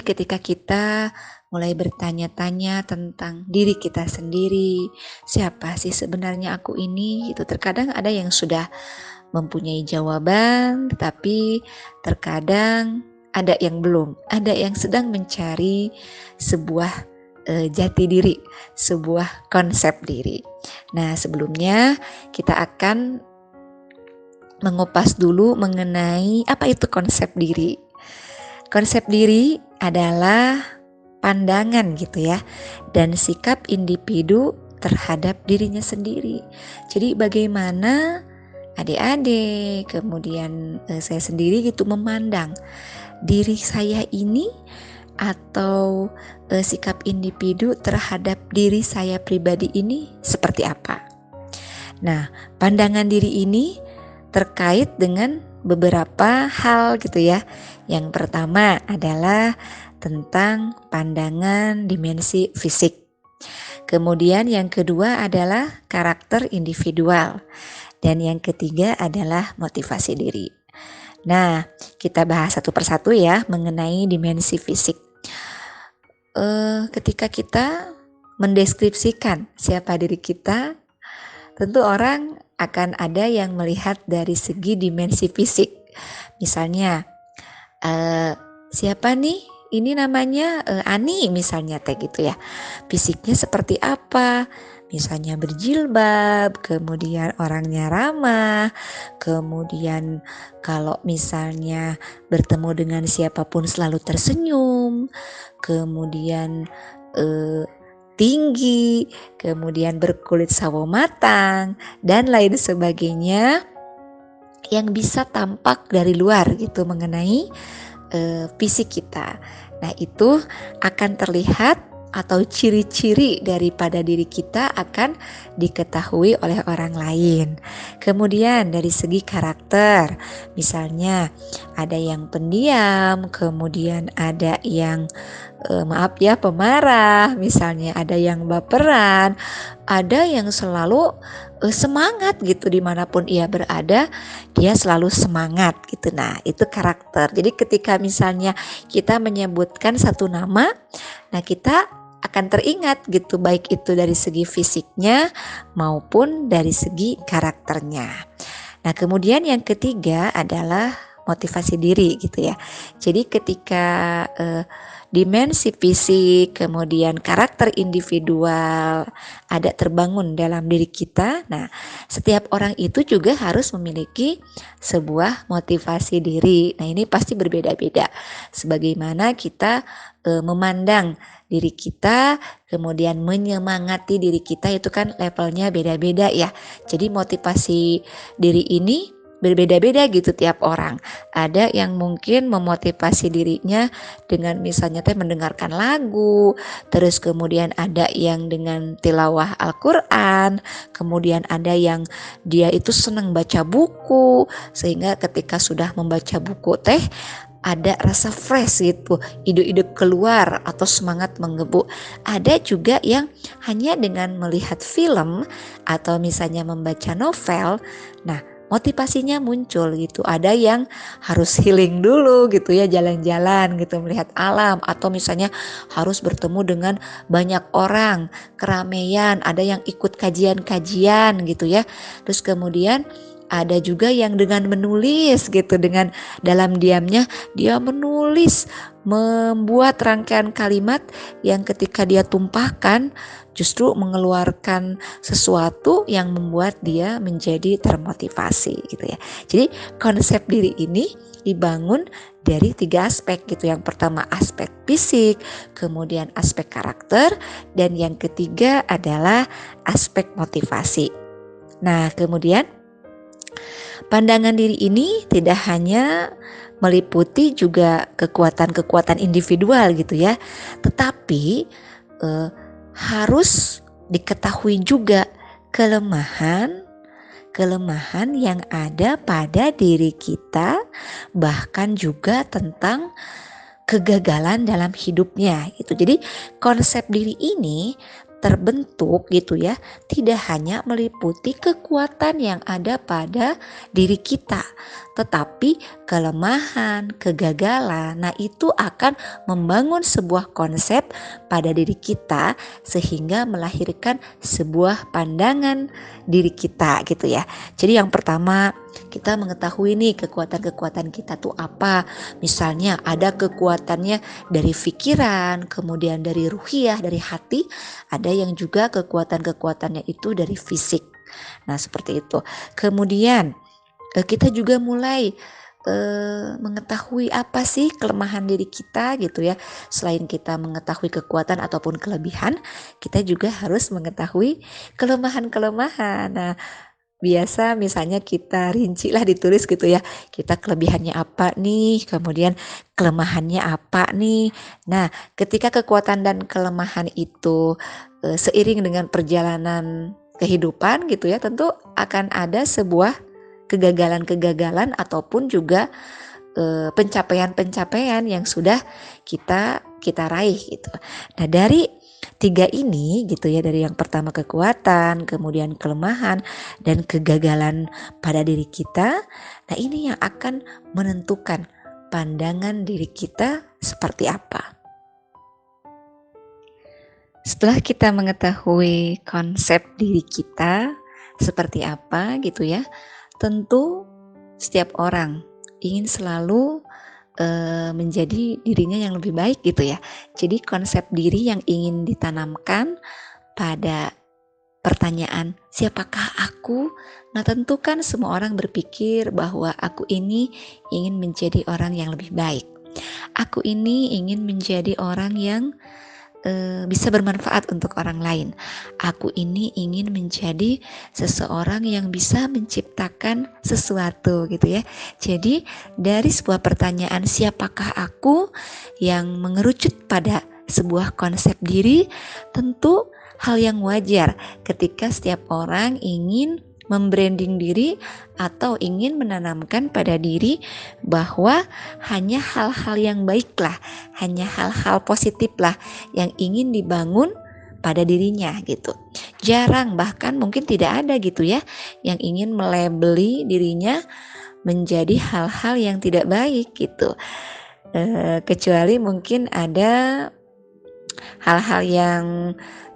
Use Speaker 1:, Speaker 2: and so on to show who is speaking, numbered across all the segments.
Speaker 1: ketika kita mulai bertanya-tanya tentang diri kita sendiri, siapa sih sebenarnya aku ini? Itu terkadang ada yang sudah mempunyai jawaban, tetapi terkadang ada yang belum, ada yang sedang mencari sebuah jati diri, sebuah konsep diri. Nah, sebelumnya kita akan mengupas dulu mengenai apa itu konsep diri. Konsep diri adalah pandangan gitu ya, dan sikap individu terhadap dirinya sendiri. Jadi bagaimana adik-adik, kemudian saya sendiri gitu memandang diri saya ini atau sikap individu terhadap diri saya pribadi ini seperti apa. Nah, pandangan diri ini terkait dengan beberapa hal gitu ya. Yang pertama adalah tentang pandangan dimensi fisik. Kemudian yang kedua adalah karakter individual. Dan yang ketiga adalah motivasi diri. Nah, kita bahas satu persatu ya mengenai dimensi fisik. Ketika kita mendeskripsikan siapa diri kita, tentu orang akan ada yang melihat dari segi dimensi fisik. Misalnya, siapa nih? Ini namanya Ani misalnya gitu ya. Fisiknya seperti apa? Misalnya berjilbab, kemudian orangnya ramah, kemudian kalau misalnya bertemu dengan siapapun selalu tersenyum, kemudian tinggi, kemudian berkulit sawo matang, dan lain sebagainya yang bisa tampak dari luar gitu mengenai fisik kita. Nah, itu akan terlihat atau ciri-ciri daripada diri kita akan diketahui oleh orang lain. Kemudian dari segi karakter, misalnya ada yang pendiam, kemudian ada yang pemarah, misalnya ada yang baperan, ada yang selalu semangat gitu dimanapun ia berada, dia selalu semangat gitu. Nah, itu karakter. Jadi ketika misalnya kita menyebutkan satu nama, nah kita akan teringat gitu, baik itu dari segi fisiknya maupun dari segi karakternya. Nah, kemudian yang ketiga adalah motivasi diri gitu ya. Jadi ketika dimensi fisik, kemudian karakter individual ada terbangun dalam diri kita. Nah, setiap orang itu juga harus memiliki sebuah motivasi diri. Nah, ini pasti berbeda-beda. Sebagaimana kita memandang diri kita, kemudian menyemangati diri kita, itu kan levelnya beda-beda ya. Jadi motivasi diri ini berbeda-beda gitu tiap orang. Ada yang mungkin memotivasi dirinya dengan misalnya mendengarkan lagu, terus kemudian ada yang dengan tilawah Al-Quran, kemudian ada yang dia itu senang baca buku, sehingga ketika sudah membaca buku ada rasa fresh gitu, ide-ide keluar atau semangat menggebu. Ada juga yang hanya dengan melihat film atau misalnya membaca novel, nah motivasinya muncul gitu. Ada yang harus healing dulu gitu ya, jalan-jalan gitu, melihat alam, atau misalnya harus bertemu dengan banyak orang, keramaian, ada yang ikut kajian-kajian gitu ya. Terus kemudian ada juga yang dengan menulis gitu, dengan dalam diamnya dia menulis, membuat rangkaian kalimat yang ketika dia tumpahkan justru mengeluarkan sesuatu yang membuat dia menjadi termotivasi gitu ya. Jadi konsep diri ini dibangun dari 3 aspek gitu. Yang pertama aspek fisik, kemudian aspek karakter, dan yang ketiga adalah aspek motivasi. Nah, kemudian pandangan diri ini tidak hanya meliputi juga kekuatan-kekuatan individual gitu ya, tetapi harus diketahui juga kelemahan yang ada pada diri kita, bahkan juga tentang kegagalan dalam hidupnya gitu. Jadi konsep diri ini terbentuk gitu ya, tidak hanya meliputi kekuatan yang ada pada diri kita, tetapi kelemahan, kegagalan, nah itu akan membangun sebuah konsep pada diri kita sehingga melahirkan sebuah pandangan diri kita gitu ya. Jadi yang pertama kita mengetahui nih kekuatan-kekuatan kita tuh apa. Misalnya ada kekuatannya dari pikiran, kemudian dari ruhiyah, dari hati, ada yang juga kekuatan-kekuatannya itu dari fisik. Nah, seperti itu. Kemudian kita juga mulai mengetahui apa sih kelemahan diri kita gitu ya. Selain kita mengetahui kekuatan ataupun kelebihan, kita juga harus mengetahui kelemahan-kelemahan. Nah, biasa misalnya kita rinci lah ditulis gitu ya. Kita kelebihannya apa nih, kemudian kelemahannya apa nih. Nah, ketika kekuatan dan kelemahan itu seiring dengan perjalanan kehidupan gitu ya, tentu akan ada sebuah kegagalan-kegagalan ataupun juga pencapaian-pencapaian yang sudah kita raih gitu. Nah, dari tiga ini gitu ya, dari yang pertama kekuatan, kemudian kelemahan dan kegagalan pada diri kita. Nah, ini yang akan menentukan pandangan diri kita seperti apa. Setelah kita mengetahui konsep diri kita seperti apa gitu ya, tentu setiap orang ingin selalu menjadi dirinya yang lebih baik gitu ya. Jadi konsep diri yang ingin ditanamkan pada pertanyaan siapakah aku? Nah, tentu kan semua orang berpikir bahwa aku ini ingin menjadi orang yang lebih baik. Aku ini ingin menjadi orang yang bisa bermanfaat untuk orang lain. Aku ini ingin menjadi seseorang yang bisa menciptakan sesuatu gitu ya. Jadi dari sebuah pertanyaan siapakah aku yang mengerucut pada sebuah konsep diri, tentu hal yang wajar ketika setiap orang ingin membranding diri atau ingin menanamkan pada diri bahwa hanya hal-hal yang baiklah, hanya hal-hal positiflah yang ingin dibangun pada dirinya gitu. Jarang, bahkan mungkin tidak ada gitu ya yang ingin melabeli dirinya menjadi hal-hal yang tidak baik gitu. Kecuali mungkin ada hal-hal yang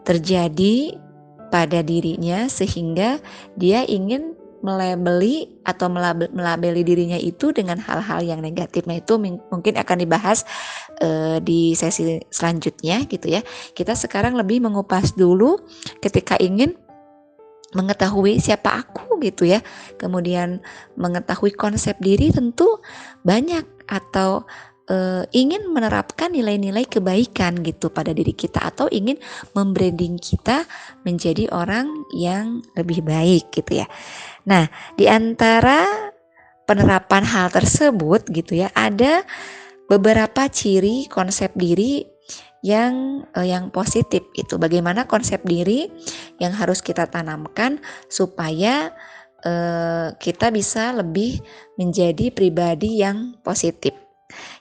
Speaker 1: terjadi pada dirinya sehingga dia ingin melabeli atau melabeli dirinya itu dengan hal-hal yang negatif. Nah, itu mungkin akan dibahas di sesi selanjutnya gitu ya. Kita sekarang lebih mengupas dulu ketika ingin mengetahui siapa aku gitu ya. Kemudian mengetahui konsep diri, tentu banyak atau ingin menerapkan nilai-nilai kebaikan gitu pada diri kita atau ingin membranding kita menjadi orang yang lebih baik gitu ya. Nah, di antara penerapan hal tersebut gitu ya, ada beberapa ciri konsep diri yang positif itu. Bagaimana konsep diri yang harus kita tanamkan supaya kita bisa lebih menjadi pribadi yang positif.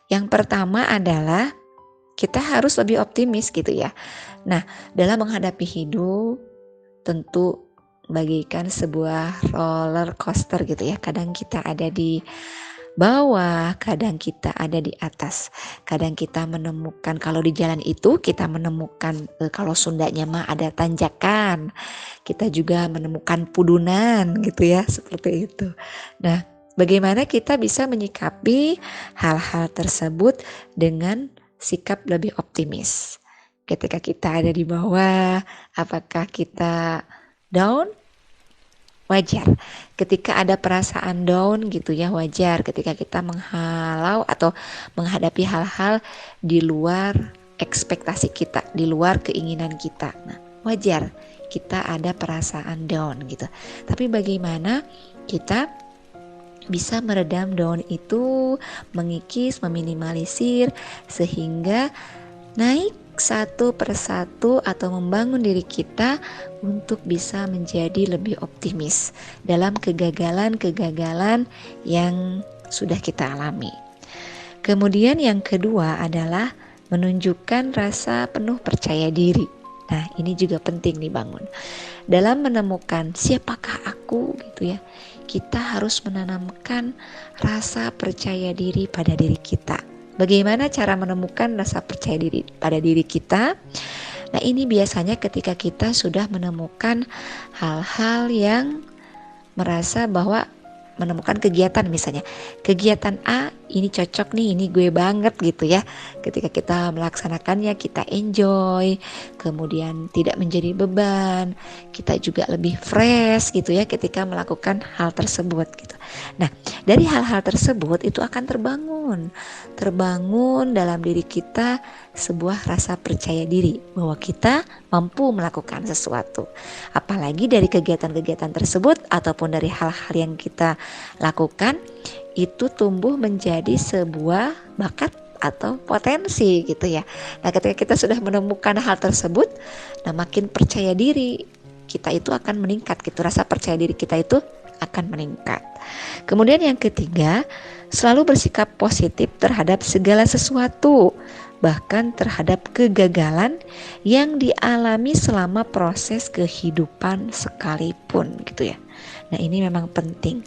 Speaker 1: Yang pertama adalah kita harus lebih optimis gitu ya. Nah, dalam menghadapi hidup tentu bagaikan sebuah roller coaster gitu ya. Kadang kita ada di bawah, kadang kita ada di atas. Kadang kita menemukan, kalau di jalan itu kita menemukan kalau Sundanya mah ada tanjakan. Kita juga menemukan pudunan gitu ya, seperti itu. Nah, bagaimana kita bisa menyikapi hal-hal tersebut dengan sikap lebih optimis? Ketika kita ada di bawah, apakah kita down? Wajar. Ketika ada perasaan down gitu ya, wajar. Ketika kita menghalau atau menghadapi hal-hal di luar ekspektasi kita, di luar keinginan kita. Nah, wajar kita ada perasaan down gitu. Tapi bagaimana kita bisa meredam down itu, mengikis, meminimalisir sehingga naik satu persatu atau membangun diri kita untuk bisa menjadi lebih optimis dalam kegagalan-kegagalan yang sudah kita alami. Kemudian yang kedua adalah menunjukkan rasa penuh percaya diri. Nah, ini juga penting dibangun. Dalam menemukan siapakah aku gitu ya. kita harus menanamkan rasa percaya diri pada diri kita. Bagaimana cara menemukan rasa percaya diri pada diri kita? Nah, ini biasanya ketika kita sudah menemukan hal-hal yang merasa bahwa menemukan kegiatan, misalnya kegiatan A ini cocok nih, ini gue banget gitu ya. Ketika kita melaksanakannya kita enjoy, kemudian tidak menjadi beban, kita juga lebih fresh gitu ya ketika melakukan hal tersebut gitu. Nah, dari hal-hal tersebut itu akan terbangun dalam diri kita sebuah rasa percaya diri bahwa kita mampu melakukan sesuatu. Apalagi dari kegiatan-kegiatan tersebut ataupun dari hal-hal yang kita lakukan itu tumbuh menjadi sebuah bakat atau potensi gitu ya. Nah, ketika kita sudah menemukan hal tersebut, nah makin percaya diri kita itu akan meningkat gitu. Rasa percaya diri kita itu akan meningkat. Kemudian yang ketiga, selalu bersikap positif terhadap segala sesuatu, bahkan terhadap kegagalan yang dialami selama proses kehidupan sekalipun gitu ya. Nah, ini memang penting.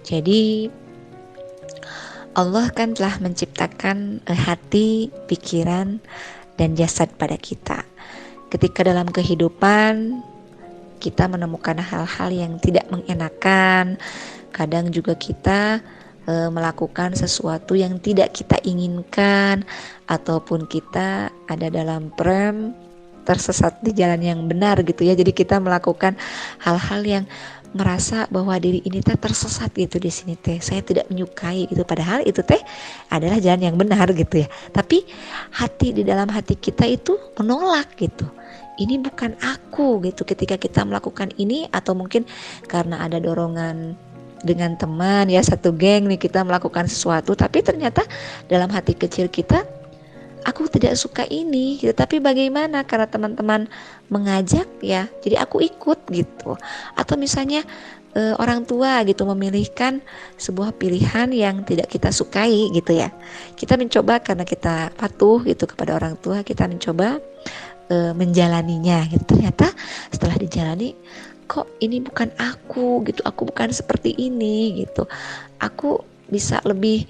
Speaker 1: Jadi Allah kan telah menciptakan hati, pikiran, dan jasad pada kita. Ketika dalam kehidupan kita menemukan hal-hal yang tidak mengenakan, kadang juga kita melakukan sesuatu yang tidak kita inginkan, ataupun kita ada dalam prem tersesat di jalan yang benar gitu ya. Jadi kita melakukan hal-hal yang merasa bahwa diri ini teh tersesat gitu di sini teh. Saya tidak menyukai gitu, padahal itu teh adalah jalan yang benar gitu ya. Tapi di dalam hati kita itu menolak gitu. Ini bukan aku gitu ketika kita melakukan ini, atau mungkin karena ada dorongan dengan teman ya, satu geng nih kita melakukan sesuatu, tapi ternyata dalam hati kecil kita aku tidak suka ini gitu. Tapi bagaimana, karena teman-teman mengajak ya, jadi aku ikut gitu. Atau misalnya orang tua gitu memilihkan sebuah pilihan yang tidak kita sukai gitu ya, kita mencoba karena kita patuh gitu kepada orang tua, kita mencoba menjalaninya gitu. Ternyata setelah dijalani, kok ini bukan aku gitu, aku bukan seperti ini gitu, aku bisa lebih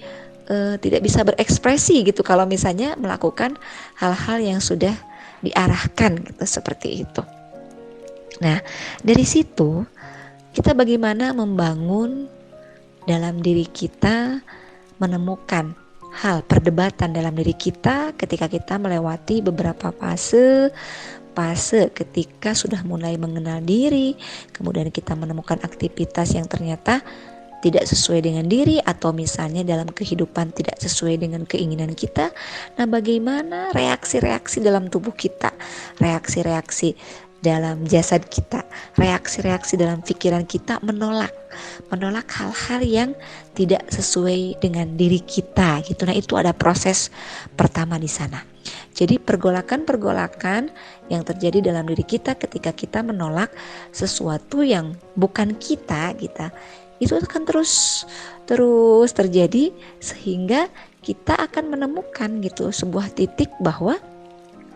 Speaker 1: tidak bisa berekspresi gitu kalau misalnya melakukan hal-hal yang sudah diarahkan gitu, seperti itu. Nah, dari situ kita bagaimana membangun dalam diri kita, menemukan hal perdebatan dalam diri kita ketika kita melewati beberapa fase ketika sudah mulai mengenal diri, kemudian kita menemukan aktivitas yang ternyata tidak sesuai dengan diri, atau misalnya dalam kehidupan tidak sesuai dengan keinginan kita. Nah, bagaimana reaksi-reaksi dalam tubuh kita, reaksi-reaksi dalam jasad kita, reaksi-reaksi dalam pikiran kita menolak hal-hal yang tidak sesuai dengan diri kita gitu. Nah, itu ada proses pertama di sana. Jadi pergolakan-pergolakan yang terjadi dalam diri kita ketika kita menolak sesuatu yang bukan kita itu akan terus terjadi, sehingga kita akan menemukan gitu sebuah titik bahwa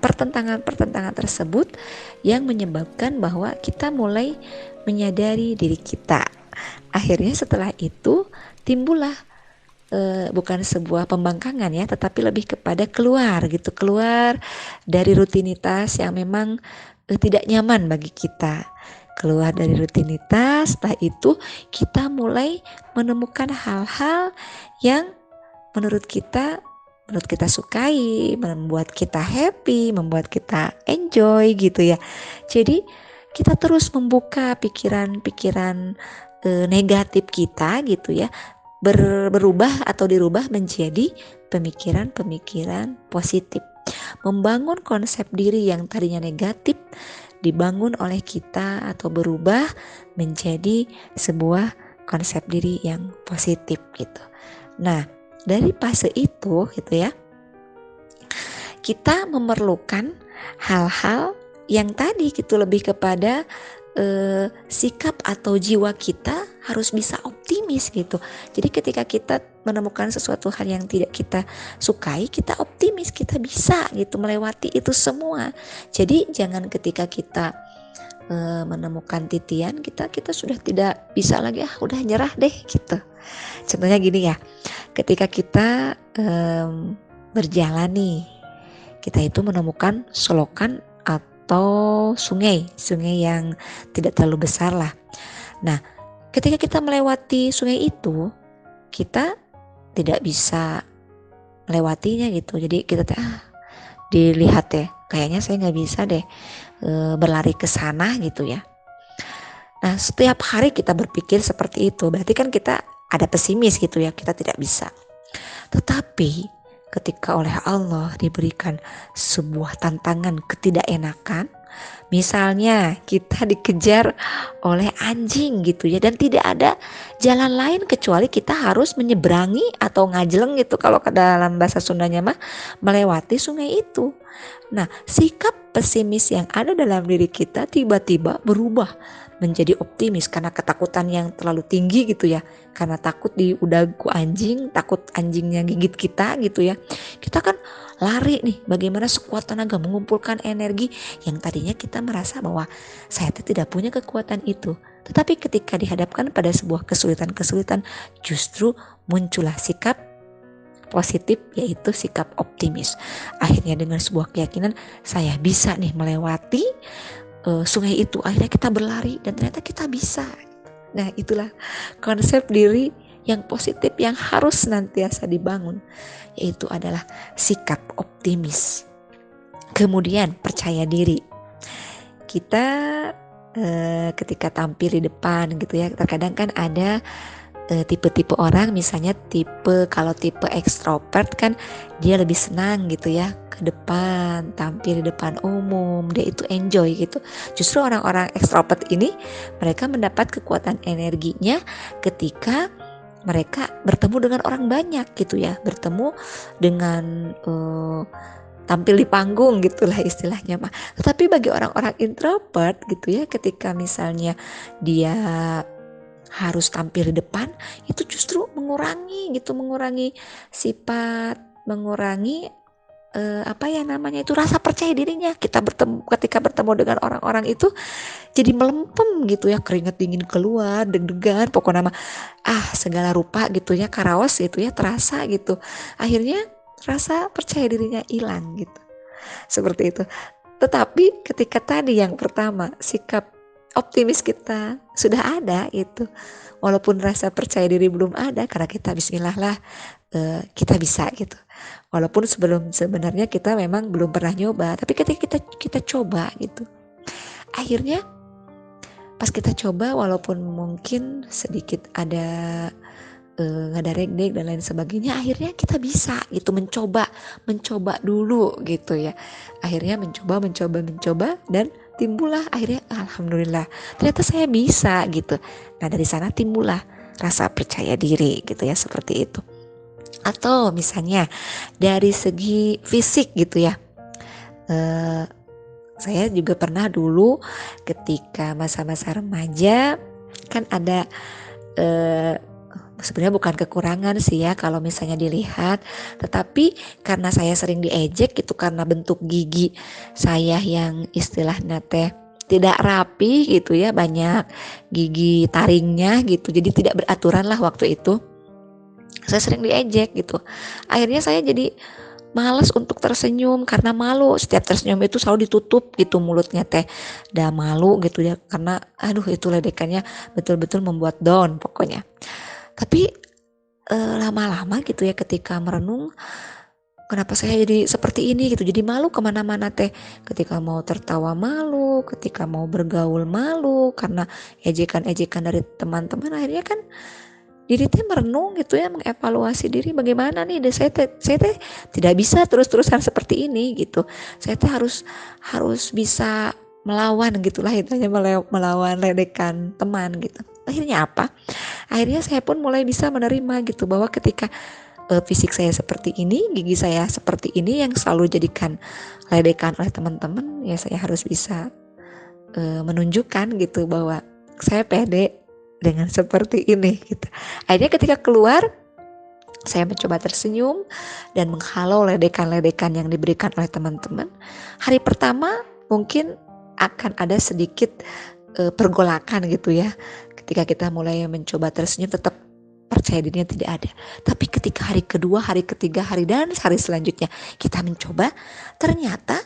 Speaker 1: pertentangan tersebut yang menyebabkan bahwa kita mulai menyadari diri kita. Akhirnya setelah itu timbullah bukan sebuah pembangkangan ya, tetapi lebih kepada keluar dari rutinitas yang memang tidak nyaman bagi kita. Keluar dari rutinitas, setelah itu kita mulai menemukan hal-hal yang menurut kita sukai, membuat kita happy, membuat kita enjoy gitu ya. Jadi kita terus membuka pikiran-pikiran negatif kita gitu ya, berubah atau dirubah menjadi pemikiran-pemikiran positif. Membangun konsep diri yang tadinya negatif dibangun oleh kita atau berubah menjadi sebuah konsep diri yang positif gitu. Nah, dari fase itu gitu ya, kita memerlukan hal-hal yang tadi gitu, lebih kepada sikap atau jiwa kita harus bisa optimis gitu. Jadi ketika kita menemukan sesuatu hal yang tidak kita sukai, kita optimis, kita bisa gitu melewati itu semua. Jadi jangan ketika kita menemukan titian, kita sudah tidak bisa lagi, udah nyerah deh gitu. Contohnya gini ya, ketika kita berjalan nih, kita itu menemukan selokan atau sungai yang tidak terlalu besar lah. Nah, ketika kita melewati sungai itu, kita tidak bisa melewatinya gitu. Jadi kita dilihat deh, kayaknya saya nggak bisa deh berlari ke sana gitu ya. Nah, setiap hari kita berpikir seperti itu, berarti kan kita ada pesimis gitu ya, kita tidak bisa. Tetapi ketika oleh Allah diberikan sebuah tantangan ketidakenakan, misalnya kita dikejar oleh anjing gitu ya, dan tidak ada jalan lain kecuali kita harus menyeberangi atau ngajeleng gitu, kalau ke dalam bahasa Sundanya mah melewati sungai itu. Nah, sikap pesimis yang ada dalam diri kita tiba-tiba berubah menjadi optimis karena ketakutan yang terlalu tinggi gitu ya, karena takut diudagu anjing, takut anjingnya gigit kita gitu ya. Kita kan lari nih, bagaimana sekuat tenaga mengumpulkan energi yang tadinya kita merasa bahwa saya tidak punya kekuatan itu. Tetapi ketika dihadapkan pada sebuah kesulitan-kesulitan, justru muncullah sikap positif, yaitu sikap optimis. Akhirnya dengan sebuah keyakinan, saya bisa nih melewati sungai itu. Akhirnya kita berlari dan ternyata kita bisa. Nah, itulah konsep diri yang positif yang harus senantiasa dibangun, yaitu adalah sikap optimis. Kemudian percaya diri. Kita ketika tampil di depan gitu ya, terkadang kan ada tipe-tipe orang, misalnya kalau tipe ekstrovert kan dia lebih senang gitu ya ke depan, tampil di depan umum, dia itu enjoy gitu. Justru orang-orang ekstrovert ini mereka mendapat kekuatan energinya ketika mereka bertemu dengan orang banyak gitu ya, bertemu dengan tampil di panggung gitulah istilahnya mah. Tetapi bagi orang-orang introvert gitu ya, ketika misalnya dia harus tampil di depan, itu justru mengurangi sifat, mengurangi itu rasa percaya dirinya. Ketika bertemu dengan orang-orang itu jadi melempem gitu ya, keringat dingin keluar, deg-degan, pokoknya segala rupa gitu ya, karaos gitu ya, terasa gitu. Akhirnya rasa percaya dirinya hilang gitu. Seperti itu. Tetapi ketika tadi yang pertama, sikap optimis kita sudah ada itu, walaupun rasa percaya diri belum ada, karena kita bismillah lah, kita bisa gitu. Walaupun sebenarnya kita memang belum pernah nyoba, tapi ketika kita coba gitu, akhirnya pas kita coba, walaupun mungkin sedikit ada ngadarek-dek dan lain sebagainya, akhirnya kita bisa gitu, mencoba dulu gitu ya. Akhirnya mencoba dan timbullah akhirnya alhamdulillah ternyata saya bisa gitu. Nah, dari sana timbullah rasa percaya diri gitu ya, seperti itu. Atau misalnya dari segi fisik gitu ya, saya juga pernah dulu ketika masa-masa remaja kan ada sebenarnya bukan kekurangan sih ya kalau misalnya dilihat, tetapi karena saya sering diejek gitu, karena bentuk gigi saya yang istilahnya teh tidak rapi gitu ya, banyak gigi taringnya gitu, jadi tidak beraturan lah waktu itu. Saya sering diejek gitu. Akhirnya saya jadi malas untuk tersenyum karena malu. Setiap tersenyum itu selalu ditutup gitu mulutnya teh. Udah malu gitu ya, karena itu ledekannya betul-betul membuat down pokoknya. Tapi lama-lama gitu ya, ketika merenung, kenapa saya jadi seperti ini gitu, jadi malu kemana-mana teh, ketika mau tertawa malu, ketika mau bergaul malu, karena ejekan-ejekan dari teman-teman. Akhirnya kan diri teh merenung gitu ya, mengevaluasi diri, bagaimana nih saya teh tidak bisa terus-terusan seperti ini gitu. Saya teh harus bisa melawan gitulah, hitanya melawan ledekan teman gitu. Akhirnya apa? Akhirnya saya pun mulai bisa menerima gitu, bahwa ketika fisik saya seperti ini, gigi saya seperti ini yang selalu jadikan ledekan oleh teman-teman, ya saya harus bisa menunjukkan gitu bahwa saya pede dengan seperti ini gitu. Akhirnya ketika keluar, saya mencoba tersenyum dan menghalau ledekan-ledekan yang diberikan oleh teman-teman. Hari pertama mungkin akan ada sedikit pergolakan gitu ya. Ketika kita mulai mencoba tersenyum, tetap percaya dirinya tidak ada. Tapi ketika hari kedua, hari ketiga, dan hari selanjutnya kita mencoba, ternyata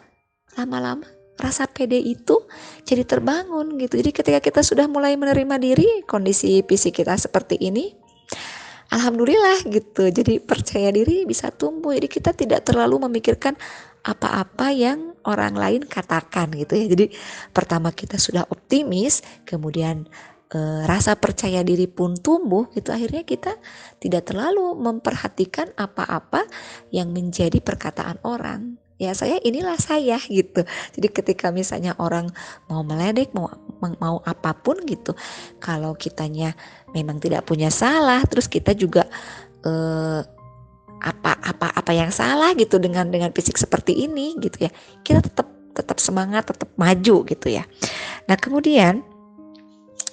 Speaker 1: lama-lama rasa pede itu jadi terbangun gitu. Jadi ketika kita sudah mulai menerima diri, kondisi fisik kita seperti ini, alhamdulillah gitu. Jadi percaya diri bisa tumbuh. Jadi kita tidak terlalu memikirkan apa-apa yang orang lain katakan gitu ya. Jadi pertama kita sudah optimis, kemudian rasa percaya diri pun tumbuh gitu. Akhirnya kita tidak terlalu memperhatikan apa-apa yang menjadi perkataan orang. Ya inilah saya gitu. Jadi ketika misalnya orang mau meledek, mau apapun gitu, kalau kitanya memang tidak punya salah, terus kita juga apa yang salah gitu dengan fisik seperti ini gitu ya, kita tetap semangat, tetap maju gitu ya. Nah kemudian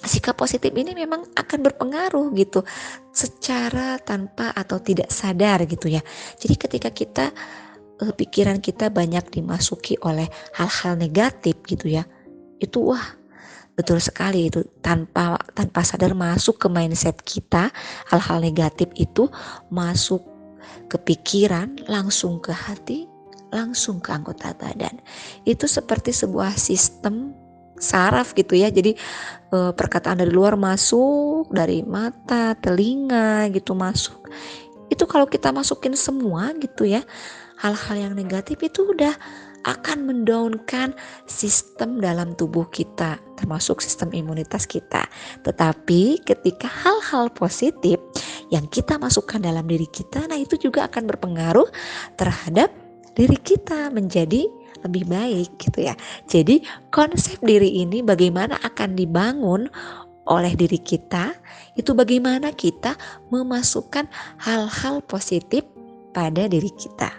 Speaker 1: sikap positif ini memang akan berpengaruh gitu secara tanpa atau tidak sadar gitu ya. Jadi ketika kita pikiran kita banyak dimasuki oleh hal-hal negatif gitu ya, itu betul sekali itu tanpa sadar masuk ke mindset kita. Hal-hal negatif itu masuk ke pikiran, langsung ke hati, langsung ke anggota badan. Itu seperti sebuah sistem saraf gitu ya. Jadi perkataan dari luar masuk, dari mata, telinga gitu masuk. Itu kalau kita masukin semua gitu ya, hal-hal yang negatif itu udah akan mendownkan sistem dalam tubuh kita, termasuk sistem imunitas kita. Tetapi ketika hal-hal positif yang kita masukkan dalam diri kita, nah itu juga akan berpengaruh terhadap diri kita menjadi lebih baik gitu ya. Jadi konsep diri ini bagaimana akan dibangun oleh diri kita, itu bagaimana kita memasukkan hal-hal positif pada diri kita.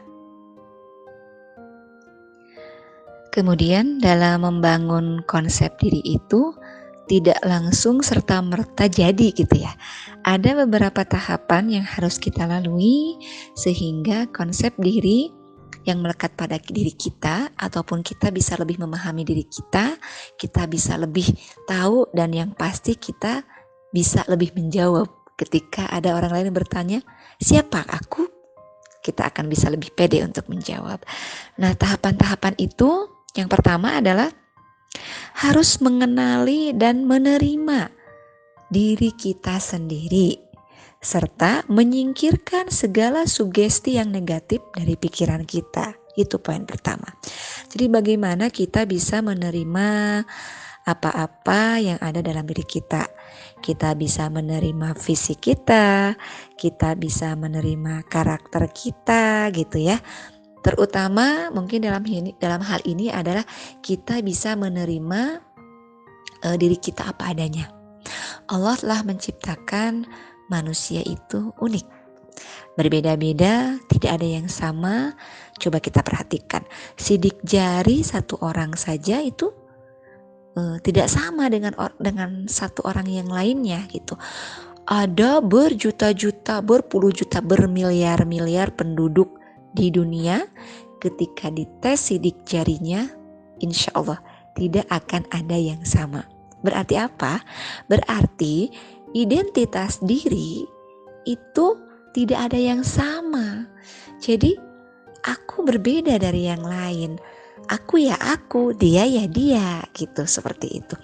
Speaker 1: Kemudian dalam membangun konsep diri itu tidak langsung serta-merta jadi gitu ya. Ada beberapa tahapan yang harus kita lalui sehingga konsep diri yang melekat pada diri kita, ataupun kita bisa lebih memahami diri kita bisa lebih tahu, dan yang pasti kita bisa lebih menjawab ketika ada orang lain yang bertanya, siapa aku? Kita akan bisa lebih pede untuk menjawab. Nah, tahapan-tahapan itu yang pertama adalah harus mengenali dan menerima diri kita sendiri, serta menyingkirkan segala sugesti yang negatif dari pikiran kita. Itu poin pertama. Jadi bagaimana kita bisa menerima apa-apa yang ada dalam diri kita. Kita bisa menerima fisik kita bisa menerima karakter kita gitu ya. Terutama mungkin dalam hal ini adalah kita bisa menerima diri kita apa adanya. Allah telah menciptakan manusia itu unik, berbeda-beda, tidak ada yang sama. Coba kita perhatikan, sidik jari satu orang saja itu tidak sama dengan satu orang yang lainnya gitu. Ada berjuta-juta, berpuluh juta, bermiliar-miliar penduduk di dunia. Ketika dites sidik jarinya, insya Allah tidak akan ada yang sama. Berarti apa? Berarti identitas diri itu tidak ada yang sama. Jadi aku berbeda dari yang lain. Aku ya aku, dia ya dia gitu, seperti itu.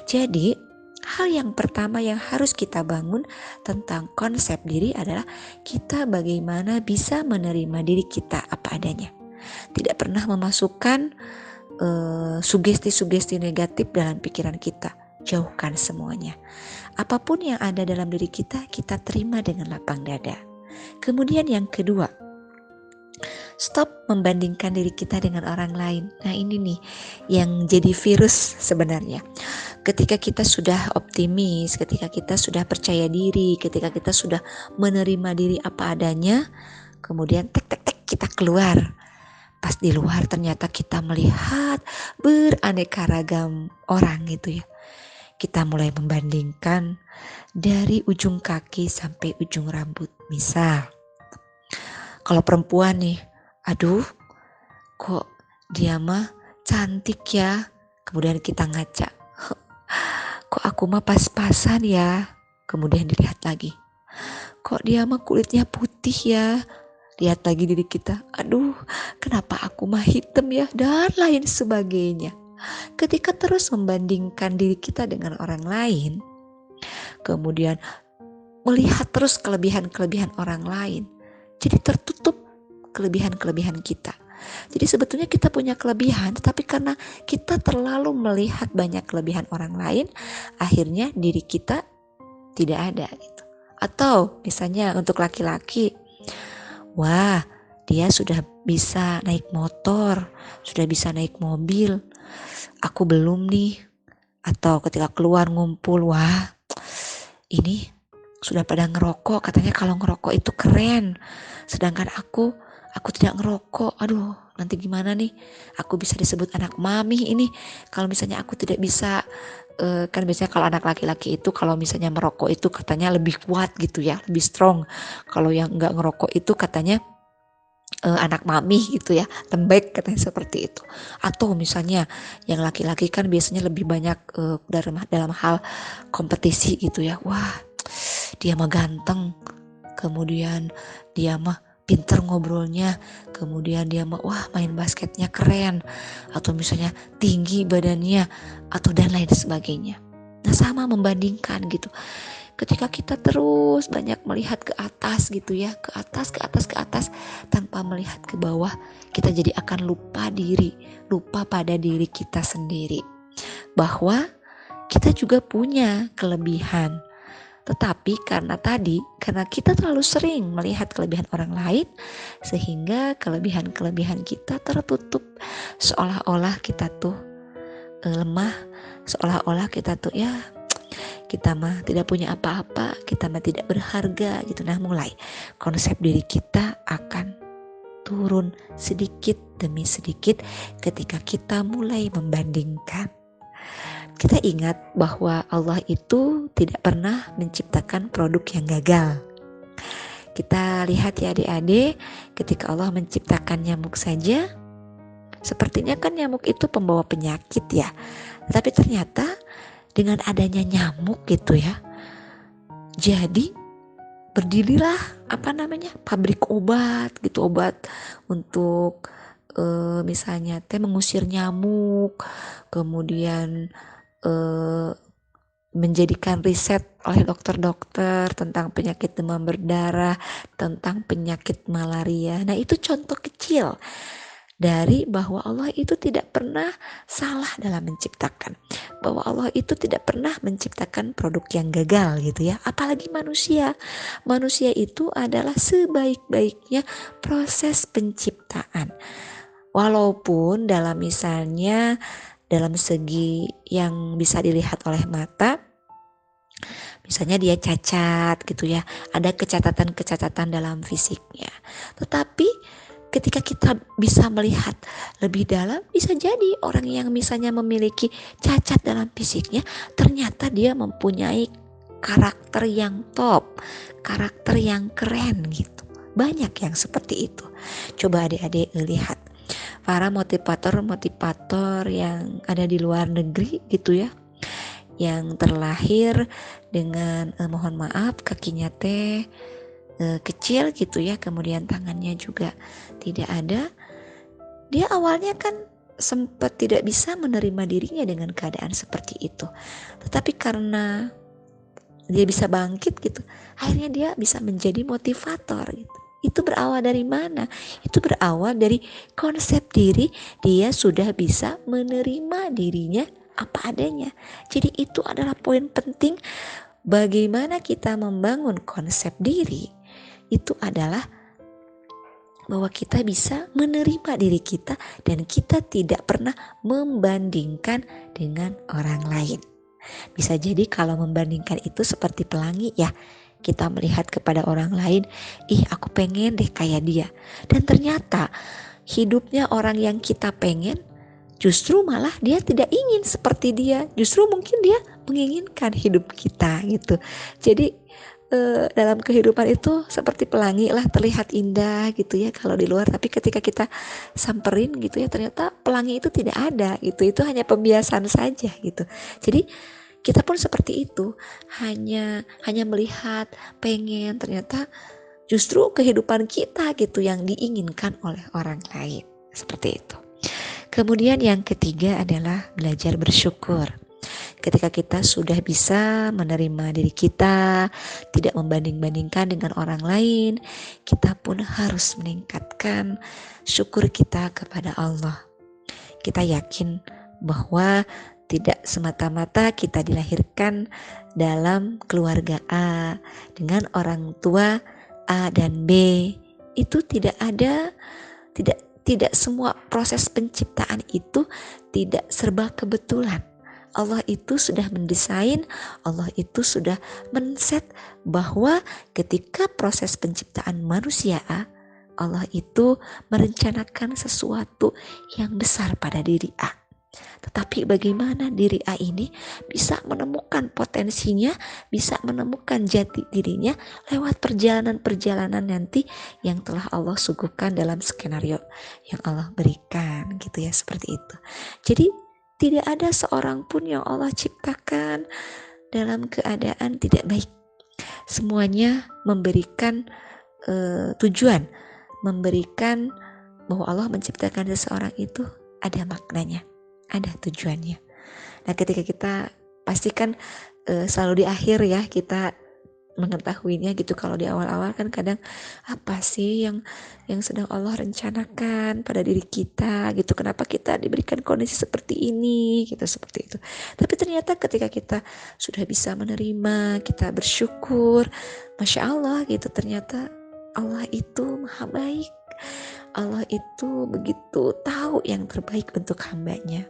Speaker 1: Jadi hal yang pertama yang harus kita bangun tentang konsep diri adalah kita bagaimana bisa menerima diri kita apa adanya. Tidak pernah memasukkan sugesti-sugesti negatif dalam pikiran kita. Jauhkan semuanya. Apapun yang ada dalam diri kita, kita terima dengan lapang dada. Kemudian yang kedua, stop membandingkan diri kita dengan orang lain. Nah ini nih yang jadi virus sebenarnya. Ketika kita sudah optimis, ketika kita sudah percaya diri, ketika kita sudah menerima diri apa adanya, kemudian kita keluar. Pas di luar ternyata kita melihat beraneka ragam orang gitu ya. Kita mulai membandingkan dari ujung kaki sampai ujung rambut. Misal, kalau perempuan nih, aduh kok dia mah cantik ya, Kemudian kita ngaca, kok aku mah pas-pasan ya. Kemudian dilihat lagi, kok dia mah kulitnya putih ya. Lihat lagi diri kita, aduh kenapa aku mah hitam ya, dan lain sebagainya. Ketika terus membandingkan diri kita dengan orang lain, kemudian melihat terus kelebihan-kelebihan orang lain, jadi tertutup kelebihan-kelebihan kita. Jadi sebetulnya kita punya kelebihan, tetapi karena kita terlalu melihat banyak kelebihan orang lain, akhirnya diri kita tidak ada gitu. Atau misalnya untuk laki-laki, wah dia sudah bisa naik motor, sudah bisa naik mobil, aku belum nih. Atau ketika keluar ngumpul, wah ini sudah pada ngerokok, katanya kalau ngerokok itu keren, sedangkan aku tidak ngerokok. Aduh nanti gimana nih, aku bisa disebut anak mami ini kalau misalnya aku tidak bisa. Kan biasanya kalau anak laki-laki itu kalau misalnya merokok itu katanya lebih kuat gitu ya, lebih strong. Kalau yang nggak ngerokok itu katanya anak mami gitu ya, lembek katanya seperti itu. Atau misalnya yang laki-laki kan biasanya lebih banyak dalam hal kompetisi gitu ya, wah dia mah ganteng, kemudian dia mah pinter ngobrolnya, kemudian dia mah wah main basketnya keren, atau misalnya tinggi badannya, atau dan lain sebagainya. Nah sama membandingkan gitu. Ketika kita terus banyak melihat ke atas gitu ya, ke atas tanpa melihat ke bawah, kita jadi akan lupa diri, lupa pada diri kita sendiri. Bahwa kita juga punya kelebihan. Tetapi karena kita terlalu sering melihat kelebihan orang lain, sehingga kelebihan-kelebihan kita tertutup. Seolah-olah kita tuh lemah, seolah-olah kita tuh ya kita mah tidak punya apa-apa, kita mah tidak berharga gitu. Nah mulai konsep diri kita akan turun sedikit demi sedikit ketika kita mulai membandingkan. Kita ingat bahwa Allah itu tidak pernah menciptakan produk yang gagal. Kita lihat ya adik-adik, ketika Allah menciptakan nyamuk saja, sepertinya kan nyamuk itu pembawa penyakit ya. Tapi ternyata dengan adanya nyamuk gitu ya, jadi berdirilah pabrik obat gitu, obat untuk misalnya mengusir nyamuk, kemudian menjadikan riset oleh dokter-dokter tentang penyakit demam berdarah, tentang penyakit malaria. Nah itu contoh kecil dari bahwa Allah itu tidak pernah salah dalam menciptakan, bahwa Allah itu tidak pernah menciptakan produk yang gagal gitu ya. Apalagi manusia itu adalah sebaik-baiknya proses penciptaan. Walaupun dalam segi yang bisa dilihat oleh mata, misalnya dia cacat gitu ya, ada kecacatan dalam fisiknya. Tetapi ketika kita bisa melihat lebih dalam, bisa jadi orang yang misalnya memiliki cacat dalam fisiknya, ternyata dia mempunyai karakter yang top, karakter yang keren gitu. Banyak yang seperti itu. Coba adik-adik lihat para motivator yang ada di luar negeri gitu ya, yang terlahir dengan mohon maaf kakinya kecil gitu ya, kemudian tangannya juga tidak ada. Dia awalnya kan sempat tidak bisa menerima dirinya dengan keadaan seperti itu, tetapi karena dia bisa bangkit gitu, akhirnya dia bisa menjadi motivator gitu. Itu berawal dari mana? Itu berawal dari konsep diri, dia sudah bisa menerima dirinya apa adanya. Jadi itu adalah poin penting bagaimana kita membangun konsep diri. Itu adalah bahwa kita bisa menerima diri kita dan kita tidak pernah membandingkan dengan orang lain. Bisa jadi kalau membandingkan itu seperti pelangi ya. Kita melihat kepada orang lain, aku pengen deh kayak dia. Dan ternyata hidupnya orang yang kita pengen, justru malah dia tidak ingin seperti dia. Justru mungkin dia menginginkan hidup kita gitu. Jadi dalam kehidupan itu seperti pelangi lah, terlihat indah gitu ya kalau di luar, tapi ketika kita samperin gitu ya ternyata pelangi itu tidak ada gitu, itu hanya pembiasan saja gitu. Jadi kita pun seperti itu, hanya melihat, pengen, ternyata justru kehidupan kita gitu yang diinginkan oleh orang lain, seperti itu. Kemudian yang ketiga adalah belajar bersyukur. Ketika kita sudah bisa menerima diri kita, tidak membanding-bandingkan dengan orang lain, kita pun harus meningkatkan syukur kita kepada Allah. Kita yakin bahwa tidak semata-mata kita dilahirkan dalam keluarga A dengan orang tua A dan B. Itu tidak ada, tidak semua proses penciptaan itu tidak serba kebetulan. Allah itu sudah mendesain, Allah itu sudah men-set bahwa ketika proses penciptaan manusia A, Allah itu merencanakan sesuatu yang besar pada diri A. Tetapi bagaimana diri A ini bisa menemukan potensinya, bisa menemukan jati dirinya lewat perjalanan-perjalanan nanti yang telah Allah suguhkan dalam skenario yang Allah berikan gitu ya, seperti itu. Jadi tidak ada seorang pun yang Allah ciptakan dalam keadaan tidak baik. Semuanya memberikan tujuan, memberikan bahwa Allah menciptakan seseorang itu ada maknanya, ada tujuannya. Nah ketika kita pastikan selalu di akhir ya kita mengetahuinya gitu. Kalau di awal-awal kan kadang apa sih yang sedang Allah rencanakan pada diri kita gitu, kenapa kita diberikan kondisi seperti ini gitu, seperti itu. Tapi ternyata ketika kita sudah bisa menerima, kita bersyukur, Masya Allah gitu, ternyata Allah itu maha baik, Allah itu begitu tahu yang terbaik untuk hambanya.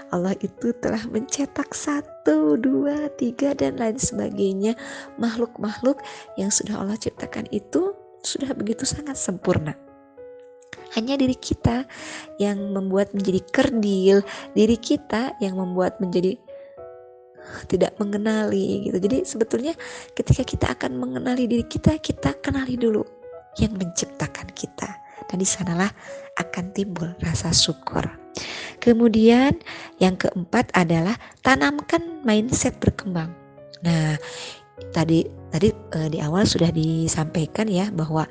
Speaker 1: Allah itu telah mencetak 1, 2, 3 dan lain sebagainya. Makhluk-makhluk yang sudah Allah ciptakan itu sudah begitu sangat sempurna. Hanya diri kita yang membuat menjadi kerdil, diri kita yang membuat menjadi tidak mengenali gitu. Jadi sebetulnya ketika kita akan mengenali diri kita, kita kenali dulu yang menciptakan kita. Dan di sanalah akan timbul rasa syukur. Kemudian yang keempat adalah tanamkan mindset berkembang. Nah, tadi di awal sudah disampaikan ya bahwa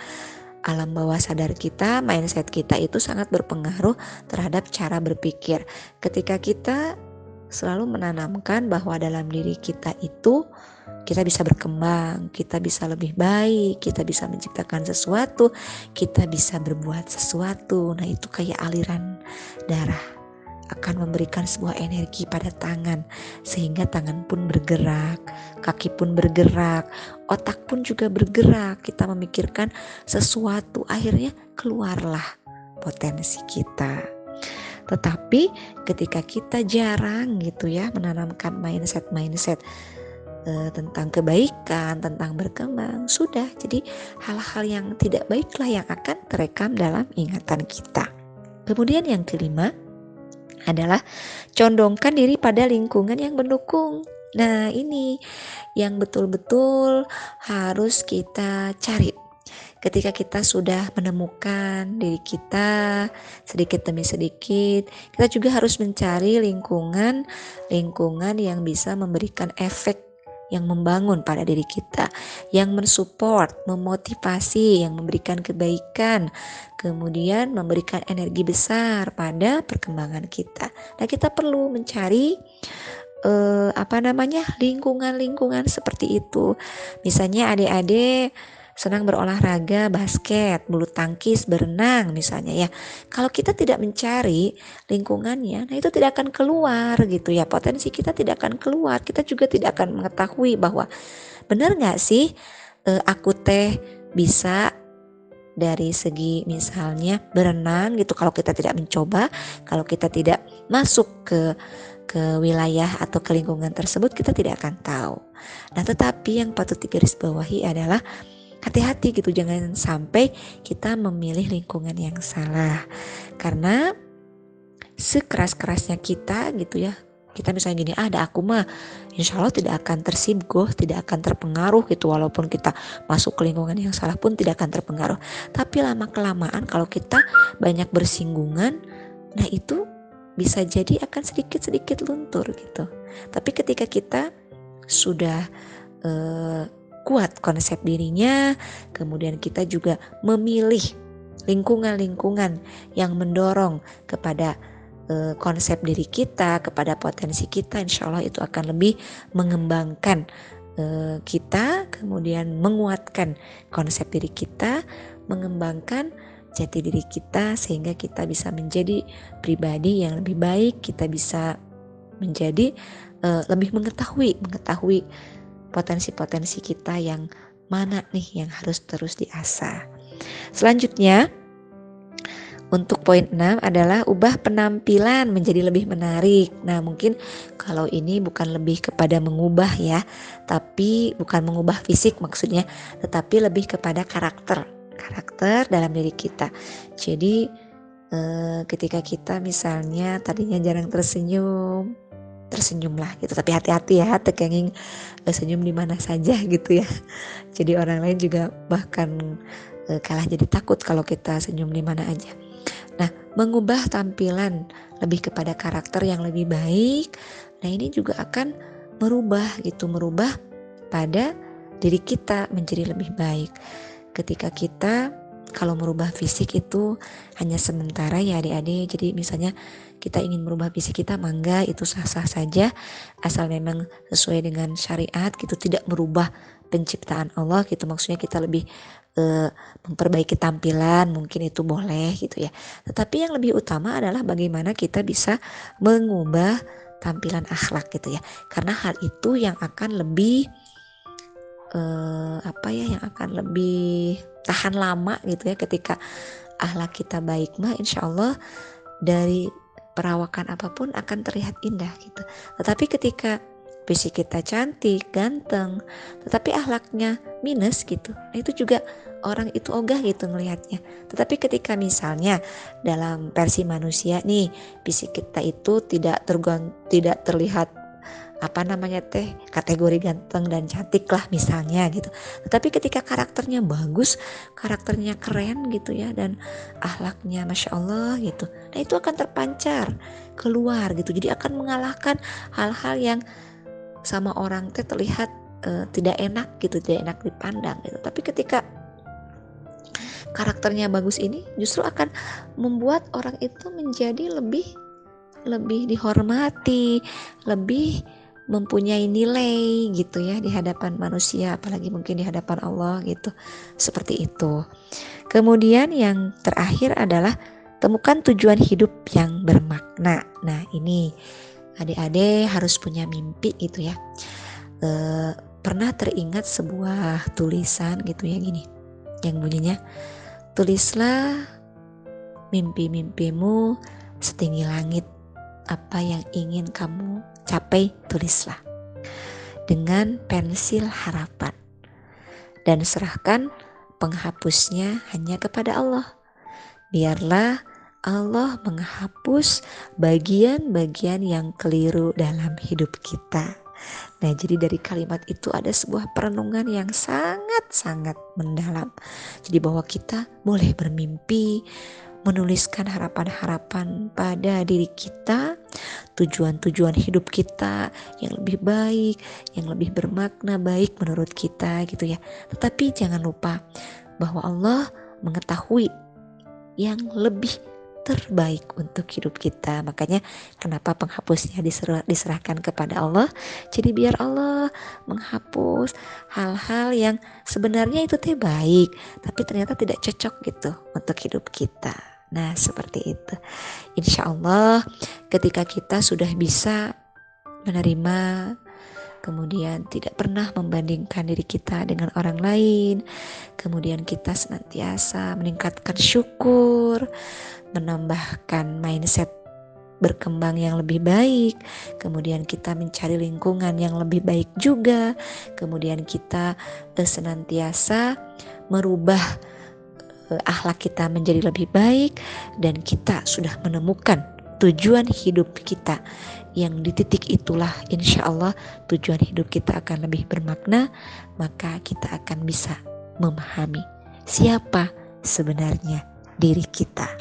Speaker 1: alam bawah sadar kita, mindset kita itu sangat berpengaruh terhadap cara berpikir. Ketika kita selalu menanamkan bahwa dalam diri kita itu kita bisa berkembang, kita bisa lebih baik, kita bisa menciptakan sesuatu, kita bisa berbuat sesuatu. Nah itu kayak aliran darah akan memberikan sebuah energi pada tangan, sehingga tangan pun bergerak, kaki pun bergerak, otak pun juga bergerak. Kita memikirkan sesuatu, akhirnya keluarlah potensi kita. Tetapi ketika kita jarang gitu ya menanamkan mindset tentang kebaikan, tentang berkembang, sudah jadi hal-hal yang tidak baiklah yang akan terekam dalam ingatan kita. Kemudian yang kelima adalah condongkan diri pada lingkungan yang mendukung. Nah ini yang betul-betul harus kita cari. Ketika kita sudah menemukan diri kita sedikit demi sedikit, kita juga harus mencari lingkungan yang bisa memberikan efek yang membangun pada diri kita, yang mensupport, memotivasi, yang memberikan kebaikan, kemudian memberikan energi besar pada perkembangan kita. Nah kita perlu mencari lingkungan seperti itu. Misalnya adik-adik senang berolahraga, basket, bulu tangkis, berenang misalnya ya. Kalau kita tidak mencari lingkungannya, nah itu tidak akan keluar gitu ya. Potensi kita tidak akan keluar. Kita juga tidak akan mengetahui bahwa benar gak sih aku teh bisa dari segi misalnya berenang gitu. Kalau kita tidak mencoba, kalau kita tidak masuk ke wilayah atau ke lingkungan tersebut, kita tidak akan tahu. Nah tetapi yang patut digarisbawahi adalah hati-hati gitu, jangan sampai kita memilih lingkungan yang salah. Karena sekeras-kerasnya kita gitu ya, kita misalnya gini, ada aku mah insya Allah tidak akan tersibgoh, tidak akan terpengaruh gitu, walaupun kita masuk ke lingkungan yang salah pun tidak akan terpengaruh. Tapi lama kelamaan kalau kita banyak bersinggungan, nah itu bisa jadi akan sedikit-sedikit luntur gitu. Tapi ketika kita sudah kuat konsep dirinya, kemudian kita juga memilih lingkungan-lingkungan yang mendorong kepada konsep diri kita, kepada potensi kita, insya Allah itu akan lebih mengembangkan kita, kemudian menguatkan konsep diri kita, mengembangkan jati diri kita, sehingga kita bisa menjadi pribadi yang lebih baik, kita bisa menjadi lebih mengetahui potensi-potensi kita yang mana nih yang harus terus diasah. Selanjutnya, untuk poin 6 adalah ubah penampilan menjadi lebih menarik. Nah, mungkin kalau ini bukan lebih kepada mengubah ya, tapi bukan mengubah fisik maksudnya, tetapi lebih kepada karakter dalam diri kita. Jadi ketika kita misalnya tadinya jarang tersenyumlah gitu, tapi hati-hati ya, tekenging senyum di mana saja gitu ya. Jadi orang lain juga bahkan kalah jadi takut kalau kita senyum di mana aja. Nah, mengubah tampilan lebih kepada karakter yang lebih baik. Nah, ini juga akan merubah pada diri kita menjadi lebih baik. Ketika kita kalau merubah fisik itu hanya sementara ya adik-adik. Jadi misalnya kita ingin merubah fisik kita, mangga, itu sah-sah saja asal memang sesuai dengan syariat gitu, tidak merubah penciptaan Allah gitu. Maksudnya kita lebih memperbaiki tampilan, mungkin itu boleh gitu ya. Tetapi yang lebih utama adalah bagaimana kita bisa mengubah tampilan akhlak gitu ya. Karena hal itu yang akan lebih yang akan lebih tahan lama gitu ya. Ketika akhlak kita baik mah insya Allah dari perawakan apapun akan terlihat indah gitu. Tetapi ketika fisik kita cantik, ganteng, tetapi akhlaknya minus gitu, nah itu juga orang itu ogah gitu ngelihatnya. Tetapi ketika misalnya dalam versi manusia nih, fisik kita itu tidak terlihat kategori ganteng dan cantik lah misalnya gitu. Tetapi ketika karakternya bagus, karakternya keren gitu ya, dan akhlaknya Masya Allah gitu, nah itu akan terpancar keluar gitu. Jadi akan mengalahkan hal-hal yang sama orang terlihat tidak enak gitu, tidak enak dipandang gitu. Tapi ketika karakternya bagus ini justru akan membuat orang itu menjadi lebih dihormati, lebih mempunyai nilai gitu ya di hadapan manusia, apalagi mungkin di hadapan Allah gitu. Seperti itu. Kemudian yang terakhir adalah temukan tujuan hidup yang bermakna. Nah, ini adik-adik harus punya mimpi gitu ya. Pernah teringat sebuah tulisan gitu ya, gini, yang bunyinya, tulislah mimpi-mimpimu setinggi langit, apa yang ingin kamu capai tulislah dengan pensil harapan, dan serahkan penghapusnya hanya kepada Allah. Biarlah Allah menghapus bagian-bagian yang keliru dalam hidup kita. Nah, jadi dari kalimat itu ada sebuah perenungan yang sangat-sangat mendalam. Jadi bahwa kita boleh bermimpi, menuliskan harapan-harapan pada diri kita, tujuan-tujuan hidup kita yang lebih baik, yang lebih bermakna baik menurut kita gitu ya. Tetapi jangan lupa bahwa Allah mengetahui yang lebih terbaik untuk hidup kita. Makanya kenapa penghapusnya diserahkan kepada Allah. Jadi biar Allah menghapus hal-hal yang sebenarnya itu baik, tapi ternyata tidak cocok gitu untuk hidup kita. Nah, seperti itu. Insya Allah ketika kita sudah bisa menerima, kemudian tidak pernah membandingkan diri kita dengan orang lain, kemudian kita senantiasa meningkatkan syukur, menambahkan mindset berkembang yang lebih baik, kemudian kita mencari lingkungan yang lebih baik juga, kemudian kita senantiasa merubah akhlak kita menjadi lebih baik, dan kita sudah menemukan tujuan hidup kita. Yang di titik itulah insya Allah tujuan hidup kita akan lebih bermakna, maka kita akan bisa memahami siapa sebenarnya diri kita.